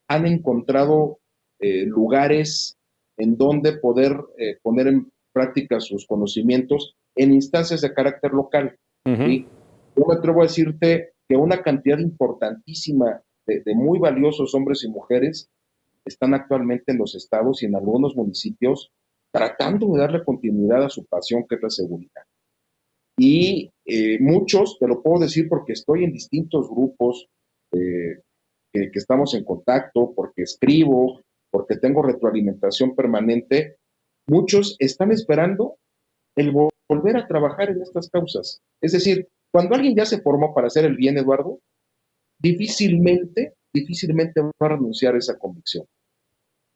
han encontrado lugares en donde poder poner en práctica sus conocimientos en instancias de carácter local. ¿Sí? Yo me atrevo a decirte que una cantidad importantísima de muy valiosos hombres y mujeres están actualmente en los estados y en algunos municipios tratando de darle continuidad a su pasión, que es la seguridad. Y muchos, te lo puedo decir porque estoy en distintos grupos que estamos en contacto, porque escribo, porque tengo retroalimentación permanente, muchos están esperando el volver a trabajar en estas causas. Es decir, cuando alguien ya se formó para hacer el bien, Eduardo, difícilmente va a renunciar a esa convicción.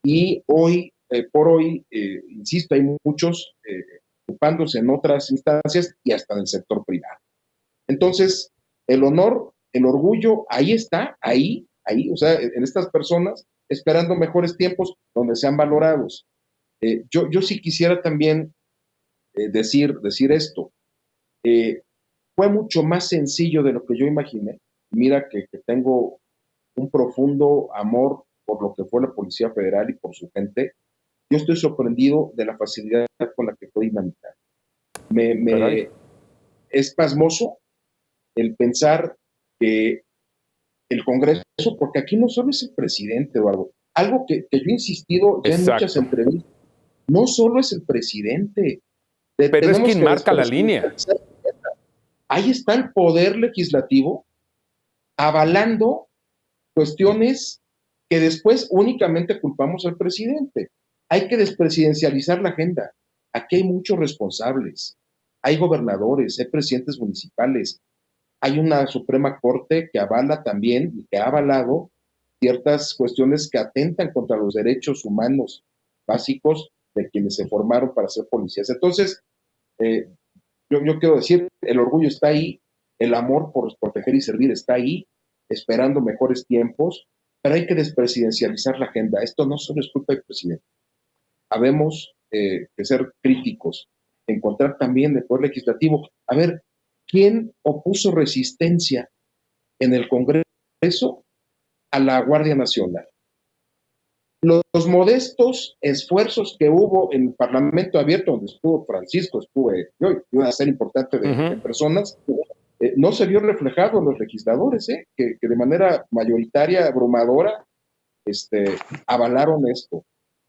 Y hoy, por hoy, insisto, hay muchos ocupándose en otras instancias y hasta en el sector privado. Entonces, el honor, el orgullo, ahí está, ahí, o sea, en estas personas, esperando mejores tiempos donde sean valorados. Yo sí quisiera también decir esto. Fue mucho más sencillo de lo que yo imaginé. Mira que tengo un profundo amor por lo que fue la Policía Federal y por su gente. Yo estoy sorprendido de la facilidad con la que fue dinamitar. Es pasmoso el pensar que el Congreso, porque aquí no solo es el presidente, Eduardo, algo que yo he insistido ya en muchas entrevistas, no solo es el presidente. Pero es quien marca la línea. Ahí está el poder legislativo avalando cuestiones que después únicamente culpamos al presidente. Hay que despresidencializar la agenda. Aquí hay muchos responsables. Hay gobernadores, hay presidentes municipales, hay una Suprema Corte que avala también y que ha avalado ciertas cuestiones que atentan contra los derechos humanos básicos de quienes se formaron para ser policías. Entonces, yo quiero decir, el orgullo está ahí, el amor por proteger y servir está ahí, esperando mejores tiempos, pero hay que despresidencializar la agenda. Esto no solo es culpa del presidente. Habemos que ser críticos, encontrar también el poder legislativo. A ver, ¿quién opuso resistencia en el Congreso a la Guardia Nacional? Los modestos esfuerzos que hubo en el Parlamento Abierto, donde estuvo Francisco, estuve yo, y una serie importante de personas, no se vio reflejado en los legisladores, que de manera mayoritaria, abrumadora, avalaron esto.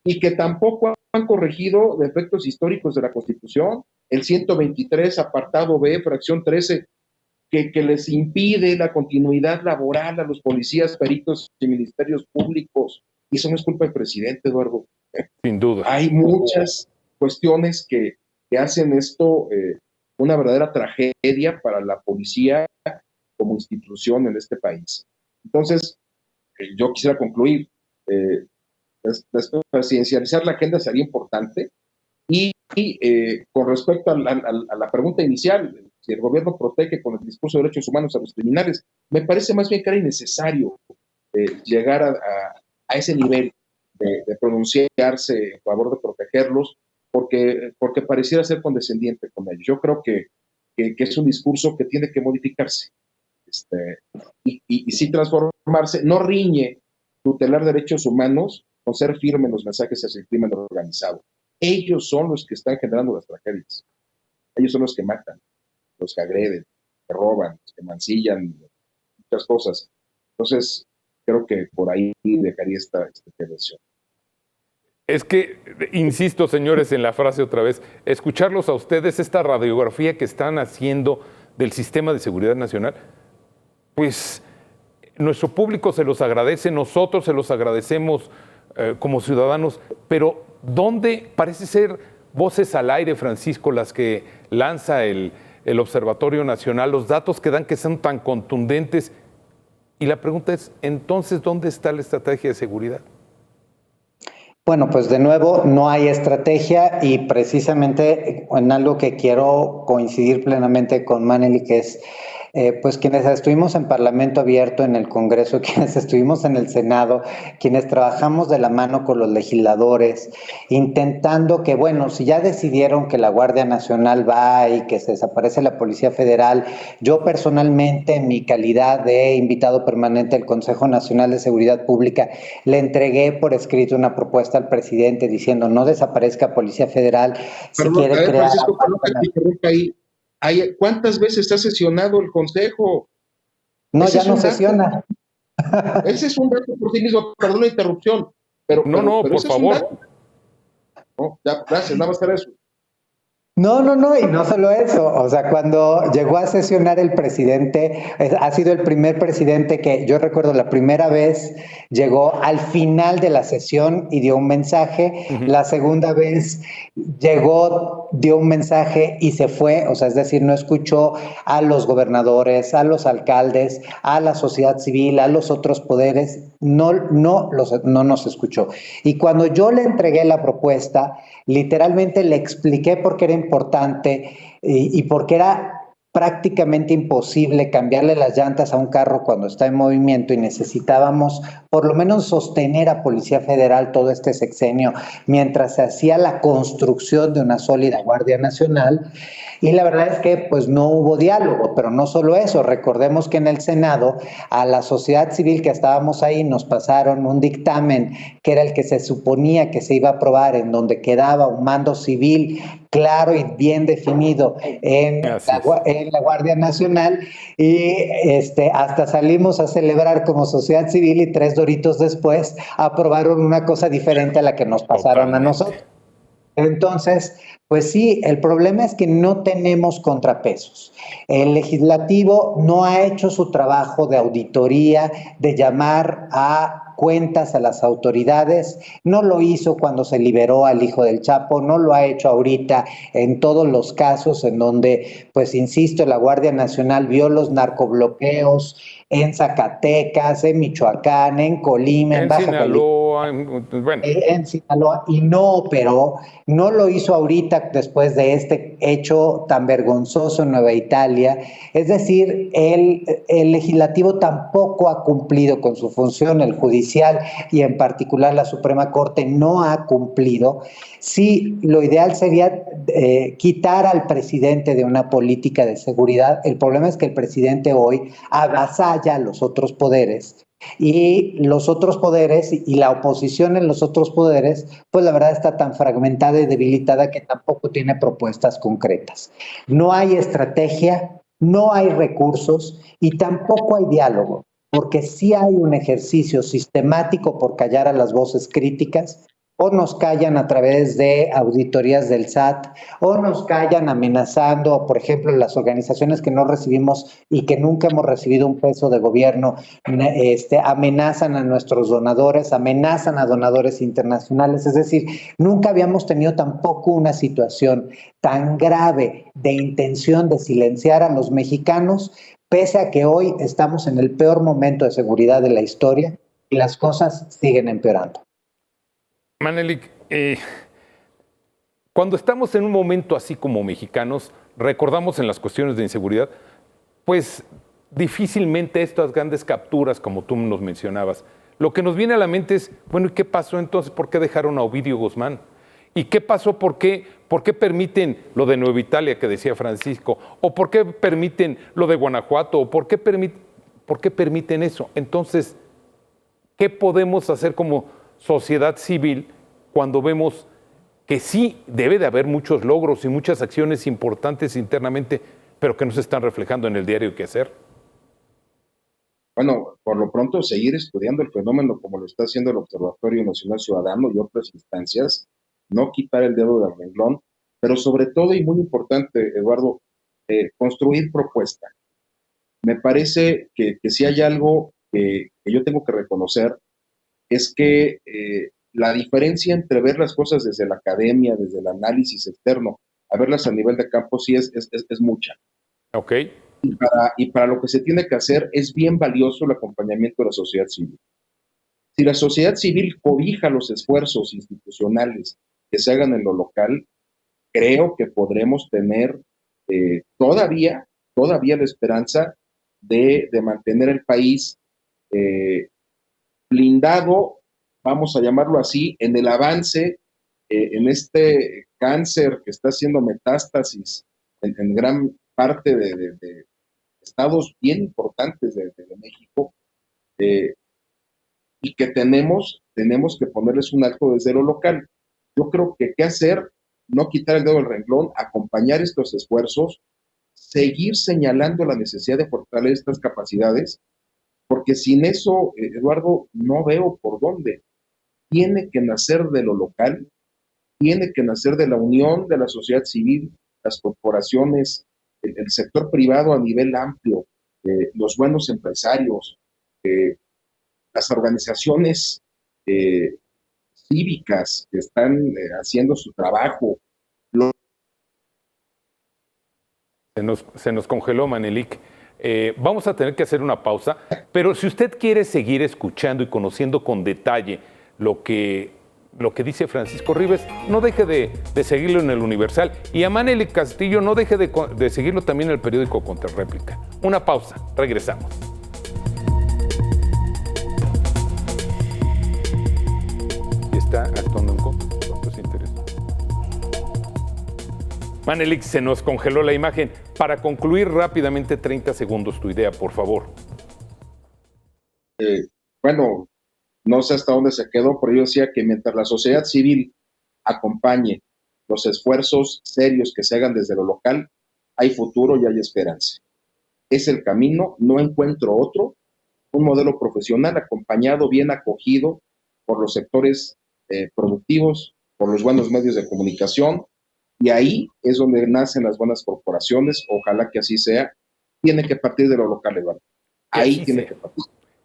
Y que tampoco han corregido defectos históricos de la Constitución, el 123, apartado B, fracción 13, que les impide la continuidad laboral a los policías, peritos y ministerios públicos. Y eso no es culpa del presidente, Eduardo. Sin duda. Hay muchas cuestiones que hacen esto una verdadera tragedia para la policía como institución en este país. Entonces, yo quisiera concluir. Presidencializar la agenda sería importante. Y con respecto a la pregunta inicial, si el gobierno protege con el discurso de derechos humanos a los criminales, me parece más bien que era innecesario llegar a ese nivel de pronunciarse en favor de protegerlos, porque pareciera ser condescendiente con ellos. Yo creo que es un discurso que tiene que modificarse y sí transformarse. No riñe tutelar derechos humanos con ser firme en los mensajes hacia el crimen organizado. Ellos son los que están generando las tragedias. Ellos son los que matan, los que agreden, que roban, los que mancillan, muchas cosas. Entonces, creo que por ahí dejaría esta intervención. Es que, insisto, señores, en la frase otra vez, escucharlos a ustedes, esta radiografía que están haciendo del sistema de seguridad nacional, pues nuestro público se los agradece, nosotros se los agradecemos como ciudadanos, pero ¿dónde parece ser voces al aire, Francisco, las que lanza el Observatorio Nacional, los datos que dan que son tan contundentes? Y la pregunta es, entonces, ¿dónde está la estrategia de seguridad? Bueno, pues de nuevo, no hay estrategia y precisamente en algo que quiero coincidir plenamente con Maneli, que es pues quienes estuvimos en Parlamento Abierto, en el Congreso, quienes estuvimos en el Senado, quienes trabajamos de la mano con los legisladores, intentando que, bueno, si ya decidieron que la Guardia Nacional va y que se desaparece la Policía Federal, yo personalmente, en mi calidad de invitado permanente del Consejo Nacional de Seguridad Pública, le entregué por escrito una propuesta al presidente diciendo no desaparezca Policía Federal, si quiere crear... Francisco, ¿cuántas veces ha sesionado el Consejo? No, ya no sesiona. Ese es un dato por sí mismo, perdón la interrupción. Pero por favor. No, ya, gracias, nada más para eso. No, y no solo eso, o sea, cuando llegó a sesionar el presidente, ha sido el primer presidente que yo recuerdo la primera vez llegó al final de la sesión y dio un mensaje, la segunda vez llegó, dio un mensaje y se fue, o sea, es decir, no escuchó a los gobernadores, a los alcaldes, a la sociedad civil, a los otros poderes, no nos escuchó. Y cuando yo le entregué la propuesta, literalmente le expliqué por qué era importante y por qué era prácticamente imposible cambiarle las llantas a un carro cuando está en movimiento y necesitábamos por lo menos sostener a Policía Federal todo este sexenio mientras se hacía la construcción de una sólida Guardia Nacional. Y la verdad es que pues no hubo diálogo, pero no solo eso, recordemos que en el Senado a la sociedad civil que estábamos ahí nos pasaron un dictamen que era el que se suponía que se iba a aprobar, en donde quedaba un mando civil claro y bien definido en la Guardia Nacional, y hasta salimos a celebrar como sociedad civil y 3 doritos después aprobaron una cosa diferente a la que nos pasaron a nosotros. Entonces, pues sí, el problema es que no tenemos contrapesos. El legislativo no ha hecho su trabajo de auditoría, de llamar a cuentas a las autoridades, no lo hizo cuando se liberó al hijo del Chapo, no lo ha hecho ahorita en todos los casos en donde, pues insisto, la Guardia Nacional vio los narcobloqueos en Zacatecas, en Michoacán, en Colima, en Baja Sinaloa, en Sinaloa, y no operó, no lo hizo ahorita después de este hecho tan vergonzoso en Nueva Italia. Es decir, el legislativo tampoco ha cumplido con su función, el judicial y en particular la Suprema Corte no ha cumplido. Sí, lo ideal sería quitar al presidente de una política de seguridad. El problema es que el presidente hoy avasalla a los otros poderes, y los otros poderes y la oposición en los otros poderes, pues la verdad está tan fragmentada y debilitada que tampoco tiene propuestas concretas. No hay estrategia, no hay recursos y tampoco hay diálogo, porque sí hay un ejercicio sistemático por callar a las voces críticas. O nos callan a través de auditorías del SAT, o nos callan amenazando, por ejemplo, las organizaciones que no recibimos y que nunca hemos recibido un peso de gobierno, amenazan a nuestros donadores, amenazan a donadores internacionales. Es decir, nunca habíamos tenido tampoco una situación tan grave de intención de silenciar a los mexicanos, pese a que hoy estamos en el peor momento de seguridad de la historia y las cosas siguen empeorando. Manelik, cuando estamos en un momento así como mexicanos, recordamos en las cuestiones de inseguridad, pues difícilmente estas grandes capturas, como tú nos mencionabas. Lo que nos viene a la mente es, bueno, ¿y qué pasó entonces? ¿Por qué dejaron a Ovidio Guzmán? ¿Y qué pasó? ¿Por qué permiten lo de Nueva Italia que decía Francisco? ¿O por qué permiten lo de Guanajuato? ¿O por qué permiten eso? Entonces, ¿qué podemos hacer como sociedad civil cuando vemos que sí debe de haber muchos logros y muchas acciones importantes internamente, pero que no se están reflejando en el diario que hacer? Bueno, por lo pronto seguir estudiando el fenómeno como lo está haciendo el Observatorio Nacional Ciudadano y otras instancias, no quitar el dedo del renglón, pero sobre todo y muy importante, Eduardo, construir propuesta. Me parece que si hay algo que yo tengo que reconocer es que la diferencia entre ver las cosas desde la academia, desde el análisis externo, a verlas a nivel de campo, sí es mucha. Ok. Y para lo que se tiene que hacer es bien valioso el acompañamiento de la sociedad civil. Si la sociedad civil cobija los esfuerzos institucionales que se hagan en lo local, creo que podremos tener todavía la esperanza de mantener el país blindado, vamos a llamarlo así, en el avance, en este cáncer que está haciendo metástasis en gran parte de estados bien importantes de México, y que tenemos que ponerles un alto desde lo local. Yo creo que qué hacer, no quitar el dedo del renglón, acompañar estos esfuerzos, seguir señalando la necesidad de fortalecer estas capacidades, porque sin eso, Eduardo, no veo por dónde. Tiene que nacer de lo local, tiene que nacer de la unión de la sociedad civil, las corporaciones, el sector privado a nivel amplio, los buenos empresarios, las organizaciones cívicas que están haciendo su trabajo. Se nos congeló, Manelik. Vamos a tener que hacer una pausa, pero si usted quiere seguir escuchando y conociendo con detalle lo que dice Francisco Ribes, no deje de seguirlo en el Universal. Y a Manelik Castillo no deje de seguirlo también en el periódico Contrarréplica. Una pausa, regresamos. Está actuando en contra de sus intereses. Manelik, se nos congeló la imagen. Para concluir rápidamente, 30 segundos, tu idea, por favor. Bueno, no sé hasta dónde se quedó, pero yo decía que mientras la sociedad civil acompañe los esfuerzos serios que se hagan desde lo local, hay futuro y hay esperanza. Es el camino, no encuentro otro, un modelo profesional acompañado, bien acogido por los sectores productivos, por los buenos medios de comunicación, y ahí es donde nacen las buenas corporaciones. Ojalá que así sea. Tiene que partir de lo local, Eduardo. Ahí tiene que partir.